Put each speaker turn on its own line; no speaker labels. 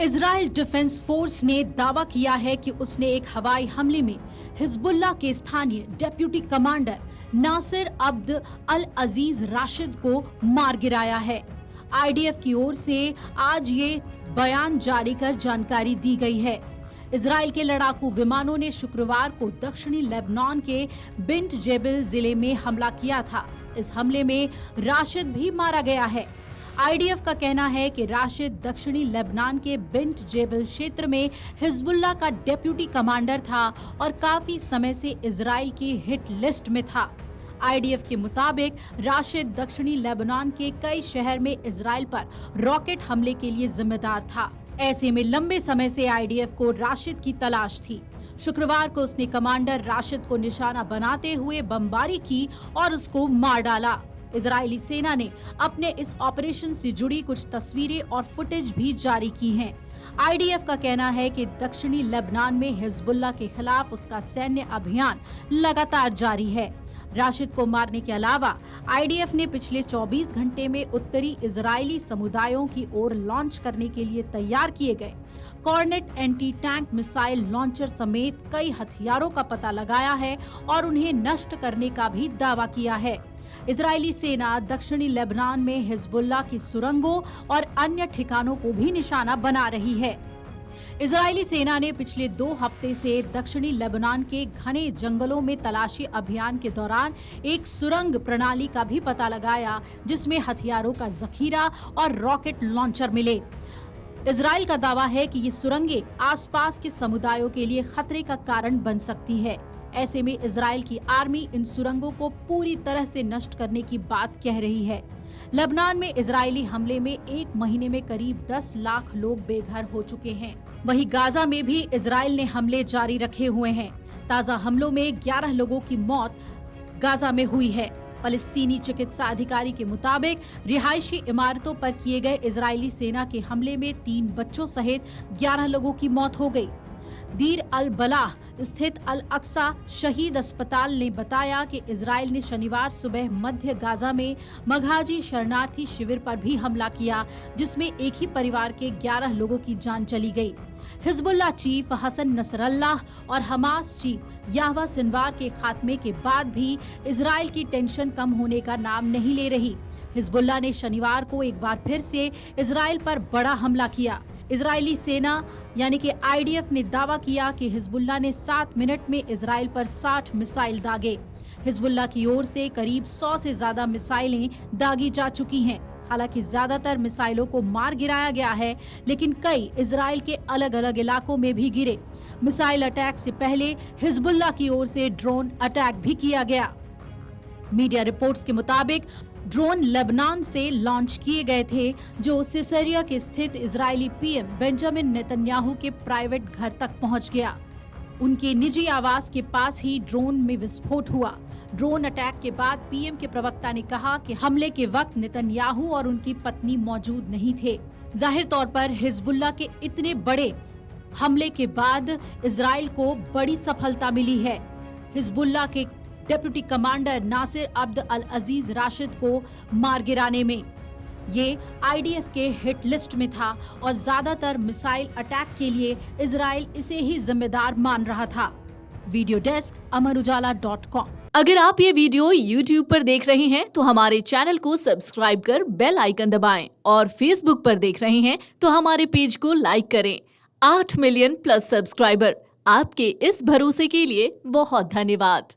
Israel defence force ने दावा किया है कि उसने एक हवाई हमले में हिजबुल्लाह के स्थानीय डेप्यूटी कमांडर नासिर अब्द अल अजीज राशिद को मार गिराया है। आईडीएफ की ओर से आज ये बयान जारी कर जानकारी दी गई है। इजराइल के लड़ाकू विमानों ने शुक्रवार को दक्षिणी लेबनान के बिंट जेबिल जिले में हमला किया था। इस हमले में राशिद भी मारा गया है। आईडीएफ का कहना है कि राशिद दक्षिणी लेबनान के बिंट जेबिल क्षेत्र में हिजबुल्लाह का डेप्यूटी कमांडर था और काफी समय से इजराइल की हिट लिस्ट में था। आईडीएफ के मुताबिक राशिद दक्षिणी लेबनान के कई शहर में इजराइल पर रॉकेट हमले के लिए जिम्मेदार था। ऐसे में लंबे समय से आईडीएफ को राशिद की तलाश थी। शुक्रवार को उसने कमांडर राशिद को निशाना बनाते हुए बमबारी की और उसको मार डाला। इजरायली सेना ने अपने इस ऑपरेशन से जुड़ी कुछ तस्वीरें और फुटेज भी जारी की हैं। आईडीएफ का कहना है कि दक्षिणी लेबनान में हिजबुल्लाह के खिलाफ उसका सैन्य अभियान लगातार जारी है। राशिद को मारने के अलावा आईडीएफ ने पिछले 24 घंटे में उत्तरी इजरायली समुदायों की ओर लॉन्च करने के लिए तैयार किए गए Kornet anti tank missile launcher समेत कई हथियारों का पता लगाया है और उन्हें नष्ट करने का भी दावा किया है। इजरायली सेना दक्षिणी लेबनान में हिजबुल्लाह की सुरंगों और अन्य ठिकानों को भी निशाना बना रही है। इजरायली सेना ने पिछले 2 हफ्ते से दक्षिणी लेबनान के घने जंगलों में तलाशी अभियान के दौरान एक सुरंग प्रणाली का भी पता लगाया, जिसमें हथियारों का जखीरा और रॉकेट लॉन्चर मिले। इजराइल का दावा है कि ये सुरंगें आसपास के समुदायों के लिए खतरे का कारण बन सकती है। ऐसे में इजराइल की आर्मी इन सुरंगों को पूरी तरह से नष्ट करने की बात कह रही है। लेबनान में इजरायली हमले में 1 महीने में करीब 10 लाख लोग बेघर हो चुके हैं। वहीं गाजा में भी इजराइल ने हमले जारी रखे हुए हैं। ताजा हमलों में 11 लोगों की मौत गाजा में हुई है। फलस्तीनी चिकित्सा अधिकारी के मुताबिक रिहायशी इमारतों पर किए गए इजरायली सेना के हमले में 3 बच्चों सहित 11 लोगों की मौत हो गई। दीर अल बलाह स्थित अल अक्सा शहीद अस्पताल ने बताया कि इजराइल ने शनिवार सुबह मध्य गाजा में मघाजी शरणार्थी शिविर पर भी हमला किया, जिसमें एक ही परिवार के 11 लोगों की जान चली गई। हिजबुल्लाह चीफ हसन नसरल्लाह और हमास चीफ याहवा सिनवार के खात्मे के बाद भी इजराइल की टेंशन कम होने का नाम नहीं ले रही। हिजबुल्लाह ने शनिवार को एक बार फिर से इजराइल पर बड़ा हमला किया। इजरायली सेना यानी कि आईडीएफ ने दावा किया कि हिजबुल्लाह ने 7 मिनट में इजराइल पर 60 मिसाइल दागे। हिजबुल्लाह की ओर से करीब 100 से ज्यादा मिसाइलें दागी जा चुकी हैं। हालांकि ज्यादातर मिसाइलों को मार गिराया गया है, लेकिन कई इजराइल के अलग अलग इलाकों में भी गिरे। मिसाइल अटैक से पहले हिजबुल्लाह की ओर से ड्रोन अटैक भी किया गया। मीडिया रिपोर्ट्स के मुताबिक ड्रोन लेबनान से लॉन्च किए गए थे, जो सिसरिया के स्थित इजरायली पीएम बेंजामिन नेतन्याहू के प्राइवेट घर तक पहुंच गया। उनके निजी आवास के पास ही ड्रोन में विस्फोट हुआ। ड्रोन अटैक के बाद पीएम के प्रवक्ता ने कहा कि हमले के वक्त नेतन्याहू और उनकी पत्नी मौजूद नहीं थे। जाहिर तौर पर हिजबुल्लाह के इतने बड़े हमले के बाद इजराइल को बड़ी सफलता मिली है। हिजबुल्लाह के डेप्यूटी कमांडर नासिर अब्द अल अजीज राशिद को मार गिराने में। ये आईडीएफ के हिट लिस्ट में था और ज्यादातर मिसाइल अटैक के लिए इजराइल इसे ही जिम्मेदार मान रहा था। वीडियो डेस्क अमरउजाला.com।
अगर आप ये वीडियो YouTube पर देख रहे हैं तो हमारे चैनल को सब्सक्राइब कर बेल आइकन दबाएं और Facebook पर देख रहे हैं तो हमारे पेज को लाइक करें। 8 मिलियन प्लस सब्सक्राइबर, आपके इस भरोसे के लिए बहुत धन्यवाद।